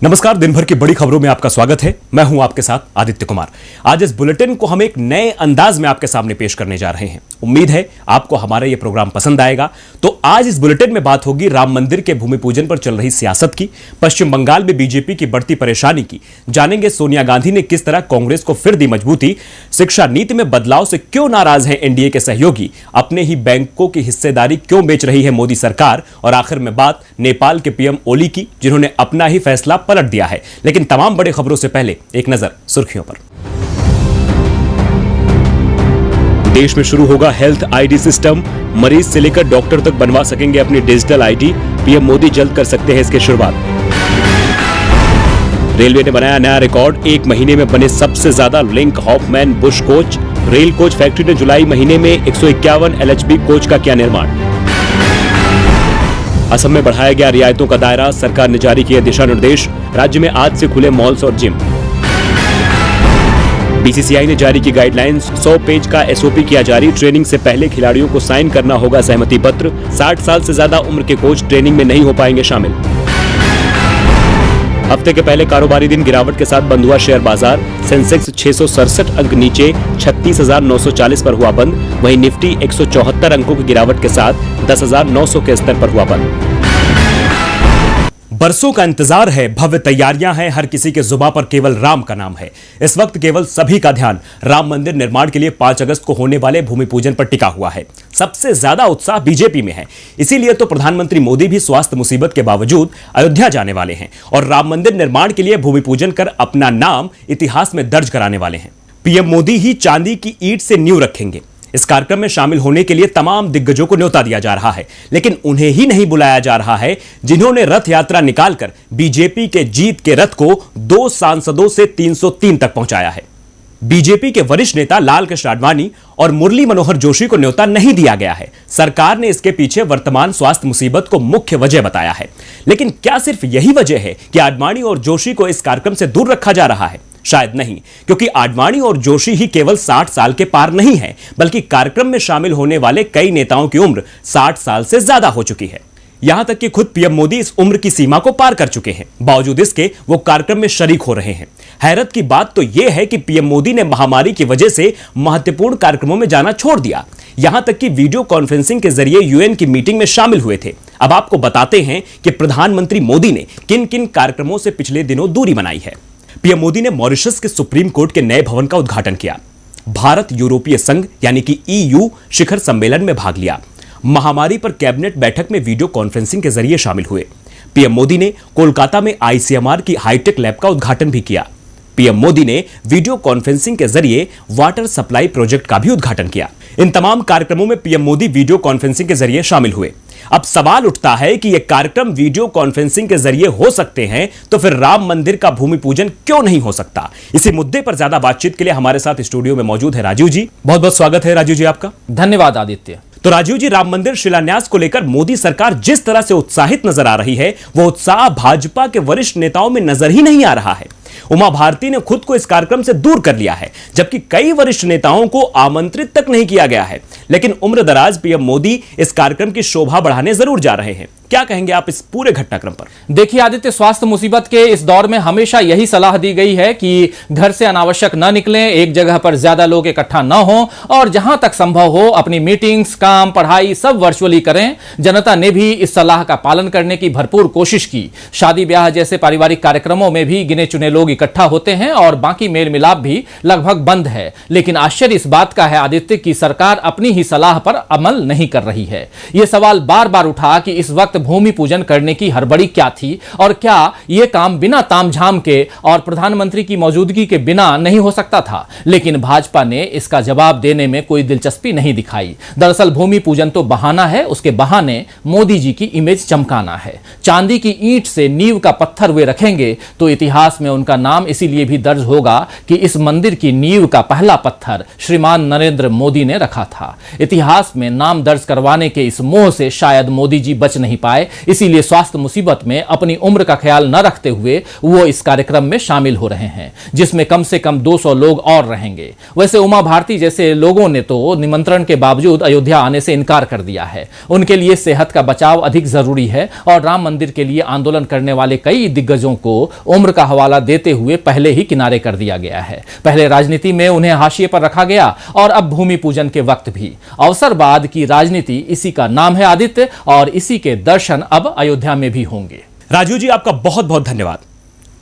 नमस्कार, दिन भर की बड़ी खबरों में आपका स्वागत है। मैं हूं आपके साथ आदित्य कुमार। आज इस बुलेटिन को हम एक नए अंदाज में आपके सामने पेश करने जा रहे हैं। उम्मीद है आपको हमारा यह प्रोग्राम पसंद आएगा। तो आज इस बुलेटिन में बात होगी राम मंदिर के भूमि पूजन पर चल रही सियासत की, पश्चिम बंगाल में बीजेपी की बढ़ती परेशानी की, जानेंगे सोनिया गांधी ने किस तरह कांग्रेस को फिर दी मजबूती, शिक्षा नीति में बदलाव से क्यों नाराज है एनडीए के सहयोगी, अपने ही बैंकों की हिस्सेदारी क्यों बेच रही है मोदी सरकार, और आखिर में बात नेपाल के पीएम ओली की, जिन्होंने अपना ही फैसला पलट दिया है। लेकिन तमाम बड़ी खबरों से पहले एक नजर सुर्खियों पर। देश में शुरू होगा हेल्थ आईडी सिस्टम, मरीज से लेकर डॉक्टर तक बनवा सकेंगे अपनी डिजिटल आईडी। पीएम मोदी जल्द कर सकते हैं इसकी शुरुआत। रेलवे ने बनाया नया रिकॉर्ड, एक महीने में बने सबसे ज्यादा link Hoffman Bush coach. Rail coach factory ने जुलाई महीने में 151 एलएचबी कोच का किया निर्माण। असम में बढ़ाया गया रियायतों का दायरा, सरकार ने जारी किए दिशा निर्देश। राज्य में आज से खुले मॉल्स और जिम। बीसीसीआई ने जारी की गाइडलाइंस, 100 पेज का एसओपी किया जारी। ट्रेनिंग से पहले खिलाड़ियों को साइन करना होगा सहमति पत्र। 60 साल से ज्यादा उम्र के कोच ट्रेनिंग में नहीं हो पाएंगे शामिल। हफ्ते के पहले कारोबारी दिन गिरावट के साथ बंद हुआ शेयर बाजार। सेंसेक्स 667 अंक नीचे 36,940 पर हुआ बंद। वहीं निफ्टी 174 अंकों की गिरावट के साथ 10,900 के स्तर पर हुआ बंद। बरसों का इंतजार है, भव्य तैयारियां हैं, हर किसी के जुबान पर केवल राम का नाम है। इस वक्त केवल सभी का ध्यान राम मंदिर निर्माण के लिए 5 अगस्त को होने वाले भूमि पूजन पर टिका हुआ है। सबसे ज्यादा उत्साह बीजेपी में है। इसीलिए तो प्रधानमंत्री मोदी भी स्वास्थ्य मुसीबत के बावजूद अयोध्या जाने वाले हैं और राम मंदिर निर्माण के लिए भूमि पूजन कर अपना नाम इतिहास में दर्ज कराने वाले हैं। पीएम मोदी ही चांदी की ईंट से नींव रखेंगे। इस कार्यक्रम में शामिल होने के लिए तमाम दिग्गजों को न्योता दिया जा रहा है, लेकिन उन्हें ही नहीं बुलाया जा रहा है जिन्होंने रथ यात्रा निकालकर बीजेपी के जीत के रथ को 2 सांसदों से 303 तक पहुंचाया है। बीजेपी के वरिष्ठ नेता लाल कृष्ण आडवाणी और मुरली मनोहर जोशी को न्योता नहीं दिया गया है। सरकार ने इसके पीछे वर्तमान स्वास्थ्य मुसीबत को मुख्य वजह बताया है। लेकिन क्या सिर्फ यही वजह है कि आडवाणी और जोशी को इस कार्यक्रम से दूर रखा जा रहा है? शायद नहीं, क्योंकि आडवाणी और जोशी ही केवल 60 साल के पार नहीं है, बल्कि कार्यक्रम में शामिल होने वाले कई नेताओं की उम्र 60 साल से ज्यादा हो चुकी है। यहां तक कि खुद पीएम मोदी इस उम्र की सीमा को पार कर चुके हैं। बावजूद इसके वो कार्यक्रम में शरीक हो रहे हैं। हैरत की बात तो यह है कि पीएम मोदी ने महामारी की वजह से महत्वपूर्ण कार्यक्रमों में जाना छोड़ दिया। यहां तक कि वीडियो कॉन्फ्रेंसिंग के जरिए यूएन की मीटिंग में शामिल हुए थे। अब आपको बताते हैं कि प्रधानमंत्री मोदी ने किन किन कार्यक्रमों से पिछले दिनों दूरी बनाई है। पीएम मोदी ने मॉरिशस के सुप्रीम कोर्ट के नए भवन का उद्घाटन किया। भारत यूरोपीय संघ यानी कि ईयू शिखर सम्मेलन में भाग लिया। महामारी पर कैबिनेट बैठक में वीडियो कॉन्फ्रेंसिंग के जरिए शामिल हुए। पीएम मोदी ने कोलकाता में आईसीएमआर की हाईटेक लैब का उद्घाटन भी किया। पीएम मोदी ने वीडियो कॉन्फ्रेंसिंग के जरिए वाटर सप्लाई प्रोजेक्ट का भी उद्घाटन किया। इन तमाम कार्यक्रमों में पीएम मोदी वीडियो कॉन्फ्रेंसिंग के जरिए शामिल हुए। अब सवाल उठता है कि ये कार्यक्रम वीडियो कॉन्फ्रेंसिंग के जरिए हो सकते हैं, तो फिर राम मंदिर का भूमि पूजन क्यों नहीं हो सकता? इसी मुद्दे पर ज्यादा बातचीत के लिए हमारे साथ स्टूडियो में मौजूद है राजीव जी। बहुत बहुत स्वागत है राजीव जी आपका। धन्यवाद आदित्य। तो राजीव जी, राम मंदिर शिलान्यास को लेकर मोदी सरकार जिस तरह से उत्साहित नजर आ रही है, वो उत्साह भाजपा के वरिष्ठ नेताओं में नजर ही नहीं आ रहा है। उमा भारती ने खुद को इस कार्यक्रम से दूर कर लिया है, जबकि कई वरिष्ठ नेताओं को आमंत्रित तक नहीं किया गया है। लेकिन उम्रदराज पीएम मोदी इस कार्यक्रम की शोभा बढ़ाने जरूर जा रहे हैं। क्या कहेंगे आप इस पूरे घटनाक्रम पर? देखिए आदित्य, स्वास्थ्य मुसीबत के इस दौर में हमेशा यही सलाह दी गई है कि घर से अनावश्यक न निकलें, एक जगह पर ज्यादा लोग इकट्ठा न हो और जहां तक संभव हो अपनी मीटिंग्स, काम, पढ़ाई सब वर्चुअली करें। जनता ने भी इस सलाह का पालन करने की भरपूर कोशिश की। शादी ब्याह जैसे पारिवारिक कार्यक्रमों में भी गिने चुने लोग इकट्ठा होते हैं और बाकी मेल मिलाप भी लगभग बंद है। लेकिन आश्चर्य इस बात का है आदित्य कि सरकार अपनी ही सलाह पर अमल नहीं कर रही है। यह सवाल बार बार उठा कि इस वक्त भूमि पूजन करने की हड़बड़ी क्या थी और क्या यह काम बिना तामझाम के और प्रधानमंत्री की मौजूदगी के बिना नहीं हो सकता था। लेकिन भाजपा ने इसका जवाब देने में कोई दिलचस्पी नहीं दिखाई। दरअसल भूमि पूजन तो बहाना है, उसके बहाने मोदी जी की इमेज चमकाना है। चांदी की ईंट से नींव का पत्थर वे रखेंगे तो इतिहास में उनका नाम इसीलिए भी दर्ज होगा कि इस मंदिर की नींव का पहला पत्थर श्रीमान नरेंद्र मोदी ने रखा था। इतिहास में नाम दर्ज करवाने के इस मोह से शायद मोदी जी बच नहीं पाए, इसीलिए स्वास्थ्य मुसीबत में अपनी उम्र का ख्याल न रखते हुए वो इस कार्यक्रम में शामिल हो रहे हैं, जिसमें कम से कम 200 लोग और रहेंगे। वैसे उमा भारती जैसे लोगों ने तो निमंत्रण के बावजूद अयोध्या आने से इनकार कर दिया है। उनके लिए सेहत का बचाव अधिक जरूरी है और राम मंदिर के लिए आंदोलन करने वाले कई दिग्गजों को उम्र का हवाला देते हुए पहले ही किनारे कर दिया गया है। पहले राजनीति में उन्हें हाशिए पर रखा गया और अब भूमि पूजन के वक्त भी। अवसरवाद की राजनीति, इसी का नाम है आदित्य, और इसी के दर्शन अब अयोध्या में भी होंगे। राजू जी, आपका बहुत बहुत धन्यवाद।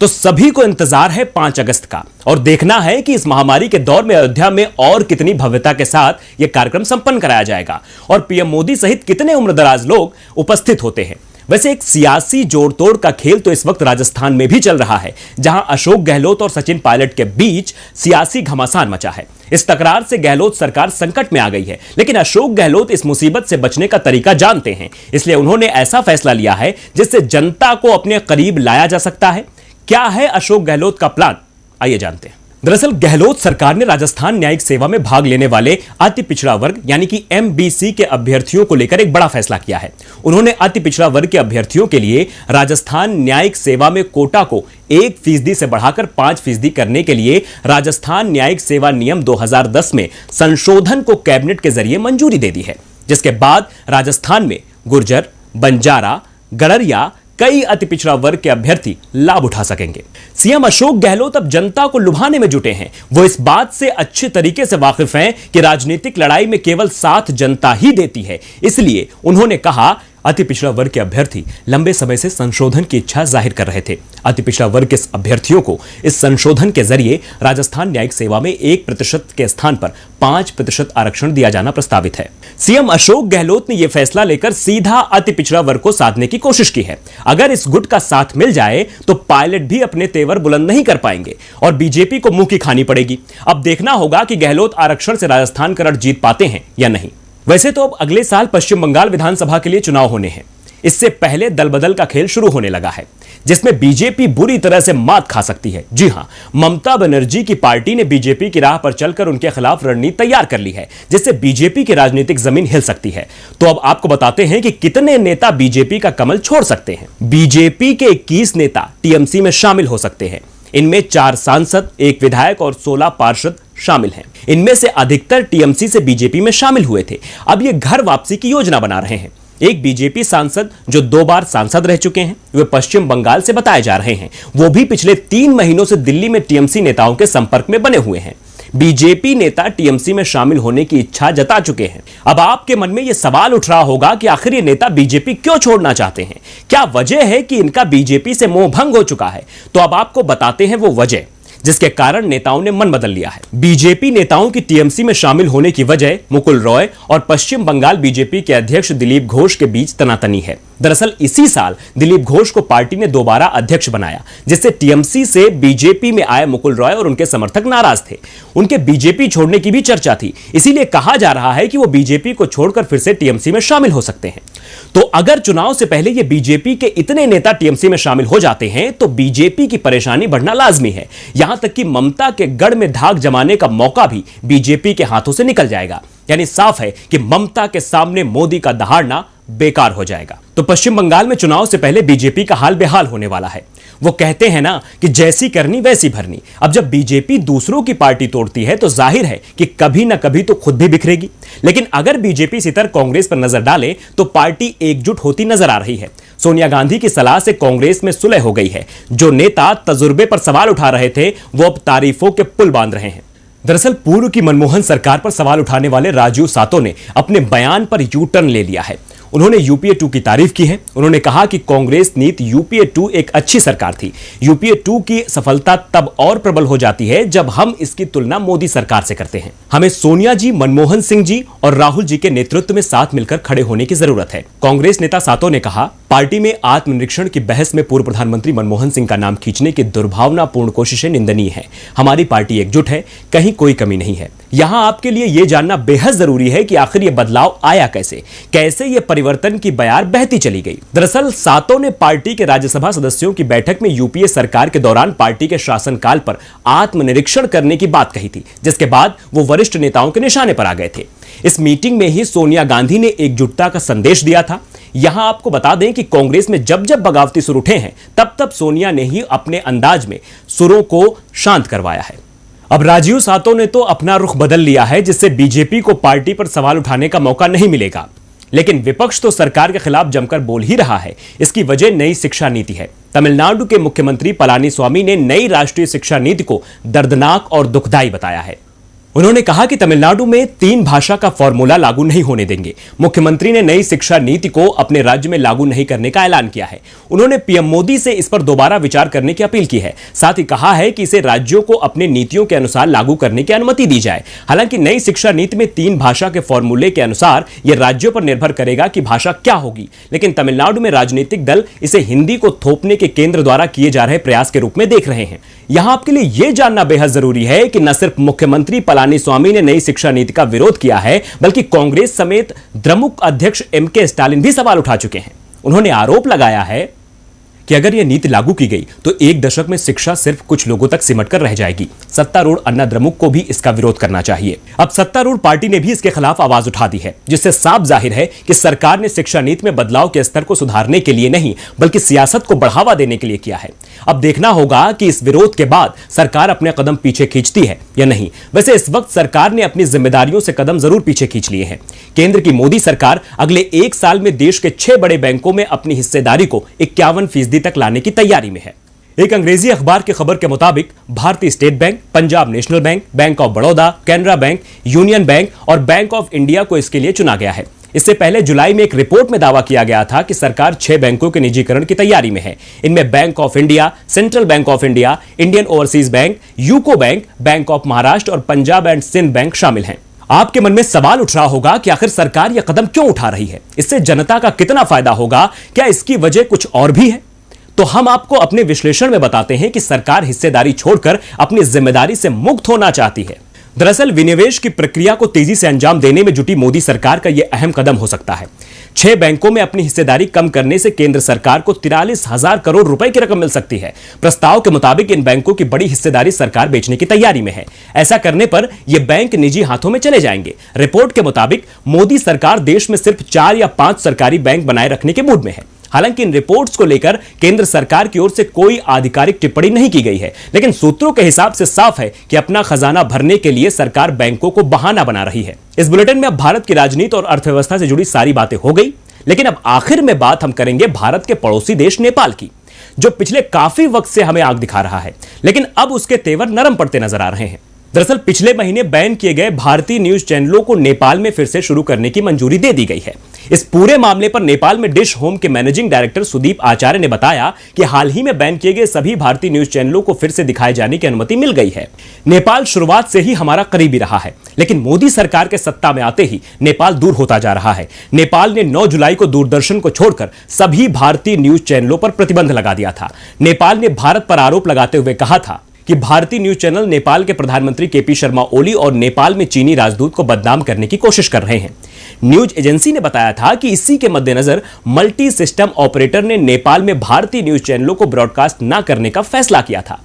तो सभी को इंतजार है 5 अगस्त का और देखना है कि इस महामारी के दौर में अयोध्या में और कितनी भव्यता के साथ यह कार्यक्रम संपन्न कराया जाएगा और पीएम मोदी सहित कितने उम्रदराज लोग उपस्थित होते हैं। वैसे एक सियासी जोड़तोड़ का खेल तो इस वक्त राजस्थान में भी चल रहा है, जहां अशोक गहलोत और सचिन पायलट के बीच सियासी घमासान मचा है। इस तकरार से गहलोत सरकार संकट में आ गई है, लेकिन अशोक गहलोत इस मुसीबत से बचने का तरीका जानते हैं, इसलिए उन्होंने ऐसा फैसला लिया है जिससे जनता को अपने करीब लाया जा सकता है। क्या है अशोक गहलोत का प्लान, आइए जानते हैं। दरअसल गहलोत सरकार ने राजस्थान न्यायिक सेवा में भाग लेने वाले अति पिछड़ा वर्ग यानी कि एमबीसी के अभ्यर्थियों को लेकर एक बड़ा फैसला किया है। उन्होंने अति पिछड़ा वर्ग के अभ्यर्थियों के लिए राजस्थान न्यायिक सेवा में कोटा को 1% से बढ़ाकर 5% करने के लिए राजस्थान न्यायिक सेवा नियम 2010 में संशोधन को कैबिनेट के जरिए मंजूरी दे दी है, जिसके बाद राजस्थान में गुर्जर, बंजारा, गड़रिया, कई अति पिछड़ा वर्ग के अभ्यर्थी लाभ उठा सकेंगे। सीएम अशोक गहलोत अब जनता को लुभाने में जुटे हैं। वो इस बात से अच्छे तरीके से वाकिफ हैं कि राजनीतिक लड़ाई में केवल साथ जनता ही देती है, इसलिए उन्होंने कहा अति पिछड़ा वर्ग के अभ्यर्थी लंबे समय से संशोधन की इच्छा जाहिर कर रहे थे। अति पिछड़ा वर्ग के अभ्यर्थियों को इस संशोधन के जरिए राजस्थान न्यायिक सेवा में 1% के स्थान पर 5% आरक्षण दिया जाना प्रस्तावित है। सीएम अशोक गहलोत ने यह फैसला लेकर सीधा अति पिछड़ा वर्ग को साधने की कोशिश की है। अगर इस गुट का साथ मिल जाए तो पायलट भी अपने तेवर बुलंद नहीं कर पाएंगे और बीजेपी को मुंह की खानी पड़ेगी। अब देखना होगा कि गहलोत आरक्षण से राजस्थान करड़ जीत पाते हैं या नहीं। वैसे तो अब अगले साल पश्चिम बंगाल विधानसभा के लिए चुनाव होने हैं। इससे पहले दल बदल का खेल शुरू होने लगा है, जिसमें बीजेपी बुरी तरह से मात खा सकती है। जी हां, ममता बनर्जी की पार्टी ने बीजेपी की राह पर चलकर उनके खिलाफ रणनीति तैयार कर ली है, जिससे बीजेपी की राजनीतिक जमीन हिल सकती है। तो अब आपको बताते हैं कि कितने नेता बीजेपी का कमल छोड़ सकते हैं। बीजेपी के 21 नेता टीएमसी में शामिल हो सकते हैं। इनमें 4 सांसद, 1 विधायक और 16 पार्षद शामिल हैं। इनमें से अधिकतर टीएमसी से बीजेपी में शामिल हुए थे, अब ये घर वापसी की योजना बना रहे हैं। एक बीजेपी सांसद जो 2 बार सांसद रह चुके हैं, वे पश्चिम बंगाल से बताए जा रहे हैं। वो भी पिछले 3 महीनों से दिल्ली में टीएमसी नेताओं के संपर्क में बने हुए हैं। बीजेपी नेता टीएमसी में शामिल होने की इच्छा जता चुके हैं। अब आपके मन में यह सवाल उठ रहा होगा कि आखिर ये नेता बीजेपी क्यों छोड़ना चाहते हैं? क्या वजह है कि इनका बीजेपी से मोह भंग हो चुका है? तो अब आपको बताते हैं वो वजह जिसके कारण नेताओं ने मन बदल लिया है। बीजेपी नेताओं की टीएमसी में शामिल होने की वजह मुकुल रॉय और पश्चिम बंगाल बीजेपी के अध्यक्ष दिलीप घोष के बीच तनातनी है। दरअसल इसी साल दिलीप घोष को पार्टी ने दोबारा अध्यक्ष बनाया, जिससे टीएमसी से बीजेपी में आए मुकुल रॉय और उनके समर्थक नाराज थे। उनके बीजेपी छोड़ने की भी चर्चा थी, इसीलिए कहा जा रहा है कि वो बीजेपी को छोड़कर फिर से टीएमसी में शामिल हो सकते हैं। तो अगर चुनाव से पहले ये बीजेपी के इतने नेता टीएमसी में शामिल हो जाते हैं तो बीजेपी की परेशानी बढ़ना लाजमी है। यहां तक कि ममता के गढ़ में धाक जमाने का मौका भी बीजेपी के हाथों से निकल जाएगा। यानी साफ है कि ममता के सामने मोदी का दहाड़ना बेकार हो जाएगा। तो पश्चिम बंगाल में चुनाव से पहले बीजेपी का हाल बेहाल होने वाला है। वो कहते हैं ना कि जैसी करनी वैसी भरनी। अब जब बीजेपी दूसरों की पार्टी तोड़ती है तो जाहिर है कि कभी ना कभी तो खुद भी बिखरेगी। लेकिन अगर बीजेपी इसी तरह कांग्रेस पर नजर डाले तो पार्टी एकजुट होती नजर आ रही है। सोनिया गांधी की सलाह से कांग्रेस में सुलह हो गई है। जो नेता तजुर्बे पर सवाल उठा रहे थे वो अब तारीफों के पुल बांध रहे हैं। दरअसल पूर्व की मनमोहन सरकार पर सवाल उठाने वाले राजीव सातो ने अपने बयान पर यू टर्न ले लिया है। उन्होंने यूपीए 2 की तारीफ की है। उन्होंने कहा कि कांग्रेस नीति यूपीए 2 एक अच्छी सरकार थी। यूपीए 2 की सफलता तब और प्रबल हो जाती है जब हम इसकी तुलना मोदी सरकार से करते हैं। हमें सोनिया जी, मनमोहन सिंह जी और राहुल जी के नेतृत्व में साथ मिलकर खड़े होने की जरूरत है। कांग्रेस नेता सातो ने कहा, पार्टी में आत्मनिरीक्षण की बहस में पूर्व प्रधानमंत्री मनमोहन सिंह का नाम खींचने की दुर्भावनापूर्ण कोशिशें निंदनीय है। हमारी पार्टी एकजुट है, कहीं कोई कमी नहीं है। यहां आपके लिए यह जानना बेहद जरूरी है कि आखिर यह बदलाव आया कैसे यह परिवर्तन की बयार बहती चली गई। दरअसल सातो ने पार्टी के राज्यसभा सदस्यों की बैठक में यूपीए सरकार के दौरान पार्टी के शासनकाल पर आत्मनिरीक्षण करने की बात कही थी, जिसके बाद वो वरिष्ठ नेताओं के निशाने पर आ गए थे। इस मीटिंग में ही सोनिया गांधी ने एकजुटता का संदेश दिया था। यहां आपको बता दें कि कांग्रेस में जब जब बगावती सुर उठे हैं, तब तब सोनिया ने ही अपने अंदाज में सुरों को शांत करवाया है। अब राजीव सातव ने तो अपना रुख बदल लिया है, जिससे बीजेपी को पार्टी पर सवाल उठाने का मौका नहीं मिलेगा। लेकिन विपक्ष तो सरकार के खिलाफ जमकर बोल ही रहा है। इसकी वजह नई शिक्षा नीति है। तमिलनाडु के मुख्यमंत्री पलानीस्वामी ने नई राष्ट्रीय शिक्षा नीति को दर्दनाक और दुखदाई बताया है। उन्होंने कहा कि तमिलनाडु में 3 भाषा का फॉर्मूला लागू नहीं होने देंगे। मुख्यमंत्री ने नई शिक्षा नीति को अपने राज्य में लागू नहीं करने का ऐलान किया है। उन्होंने पीएम मोदी से इस पर दोबारा विचार करने की अपील की है। साथ ही कहा है कि इसे राज्यों को अपनी नीतियों के अनुसार लागू करने की अनुमति दी जाए। हालांकि नई शिक्षा नीति में 3 भाषा के फॉर्मूले के अनुसार यह राज्यों पर निर्भर करेगा कि भाषा क्या होगी। लेकिन तमिलनाडु में राजनीतिक दल इसे हिंदी को थोपने के केंद्र द्वारा किए जा रहे प्रयास के रूप में देख रहे हैं। यहां आपके लिए यह जानना बेहद जरूरी है कि न सिर्फ मुख्यमंत्री पलानीस्वामी ने नई शिक्षा नीति का विरोध किया है, बल्कि कांग्रेस समेत द्रमुक अध्यक्ष एमके स्टालिन भी सवाल उठा चुके हैं। उन्होंने आरोप लगाया है कि अगर यह नीति लागू की गई तो 1 दशक में शिक्षा सिर्फ कुछ लोगों तक सिमट कर रह जाएगी। सत्तारूढ़ अन्ना द्रमुक को भी इसका विरोध करना चाहिए। अब सत्तारूढ़ पार्टी ने भी इसके खिलाफ आवाज उठा दी है, जिससे साफ जाहिर है कि सरकार ने शिक्षा नीति में बदलाव के स्तर को सुधारने के लिए नहीं, बल्कि सियासत को बढ़ावा देने के लिए किया है। अब देखना होगा कि इस विरोध के बाद सरकार अपने कदम पीछे खींचती है या नहीं। वैसे इस वक्त सरकार ने अपनी जिम्मेदारियों से कदम जरूर पीछे खींच लिए हैं। केंद्र की मोदी सरकार अगले 1 साल में देश के 6 बड़े बैंकों में अपनी हिस्सेदारी को 51% तक लाने की तैयारी में है। एक अंग्रेजी अखबार की खबर के मुताबिक भारतीय state bank, Punjab national bank, bank of Baroda, Canara bank, union bank और बैंक ऑफ इंडिया को इसके लिए चुना गया है। इससे पहले जुलाई में एक रिपोर्ट में दावा किया गया था कि सरकार 6 बैंकों के निजीकरण की तैयारी में है। इनमें bank of India, central bank of India, Indian overseas bank, UCO bank, bank of Maharashtra और पंजाब एंड सिंध बैंक शामिल हैं। आपके मन में सवाल उठ रहा होगा कि आखिर सरकार यह कदम क्यों उठा रही है? इससे जनता का कितना फायदा होगा? क्या इसकी वजह कुछ और भी है? तो हम आपको अपने विश्लेषण में बताते हैं कि सरकार हिस्सेदारी छोड़कर अपनी जिम्मेदारी से मुक्त होना चाहती है। दरअसल विनिवेश की प्रक्रिया को तेजी से अंजाम देने में जुटी मोदी सरकार का यह अहम कदम हो सकता है। 6 बैंकों में अपनी हिस्सेदारी कम करने से केंद्र सरकार को 43,000 करोड़ रुपए की रकम मिल सकती है। प्रस्ताव के मुताबिक इन बैंकों की बड़ी हिस्सेदारी सरकार बेचने की तैयारी में है। ऐसा करने पर यह बैंक निजी हाथों में चले जाएंगे। रिपोर्ट के मुताबिक मोदी सरकार देश में सिर्फ 4 या 5 सरकारी बैंक बनाए रखने के मूड में है। हालांकि इन रिपोर्ट्स को लेकर केंद्र सरकार की ओर से कोई आधिकारिक टिप्पणी नहीं की गई है, लेकिन सूत्रों के हिसाब से साफ है कि अपना खजाना भरने के लिए सरकार बैंकों को बहाना बना रही है। इस बुलेटिन में अब भारत की राजनीति और अर्थव्यवस्था से जुड़ी सारी बातें हो गई, लेकिन अब आखिर में बात हम करेंगे भारत के पड़ोसी देश नेपाल की, जो पिछले काफी वक्त से हमें आंख दिखा रहा है, लेकिन अब उसके तेवर नरम पड़ते नजर आ रहे हैं। दरअसल पिछले महीने बैन किए गए भारतीय न्यूज चैनलों को नेपाल में फिर से शुरू करने की मंजूरी दे दी गई है। इस पूरे मामले पर नेपाल में डिश होम के मैनेजिंग डायरेक्टर सुदीप आचार्य ने बताया कि हाल ही में बैन किए गए सभी भारतीय न्यूज चैनलों को फिर से दिखाए जाने की अनुमति मिल गई है। नेपाल शुरुआत से ही हमारा करीबी रहा है, लेकिन मोदी सरकार के सत्ता में आते ही नेपाल दूर होता जा रहा है। नेपाल ने 9 जुलाई को दूरदर्शन को छोड़कर सभी भारतीय न्यूज चैनलों पर प्रतिबंध लगा दिया था। नेपाल ने भारत पर आरोप लगाते हुए कहा था कि भारतीय न्यूज चैनल नेपाल के प्रधानमंत्री केपी शर्मा ओली और नेपाल में चीनी राजदूत को बदनाम करने की कोशिश कर रहे हैं। न्यूज एजेंसी ने बताया था कि इसी के मद्देनजर मल्टी सिस्टम ऑपरेटर ने नेपाल में भारतीय न्यूज चैनलों को ब्रॉडकास्ट न करने का फैसला किया था।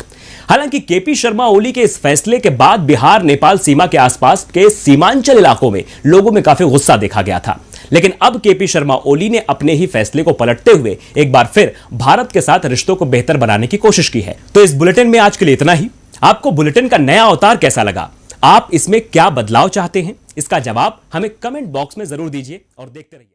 हालांकि केपी शर्मा ओली के इस फैसले के बाद बिहार नेपाल सीमा के आसपास के सीमांचल इलाकों में लोगों में काफी गुस्सा देखा गया था। लेकिन अब केपी शर्मा ओली ने अपने ही फैसले को पलटते हुए एक बार फिर भारत के साथ रिश्तों को बेहतर बनाने की कोशिश की है। तो इस बुलेटिन में आज के लिए इतना ही। आपको बुलेटिन का नया अवतार कैसा लगा? आप इसमें क्या बदलाव चाहते हैं? इसका जवाब हमें कमेंट बॉक्स में जरूर दीजिए और देखते रहिए।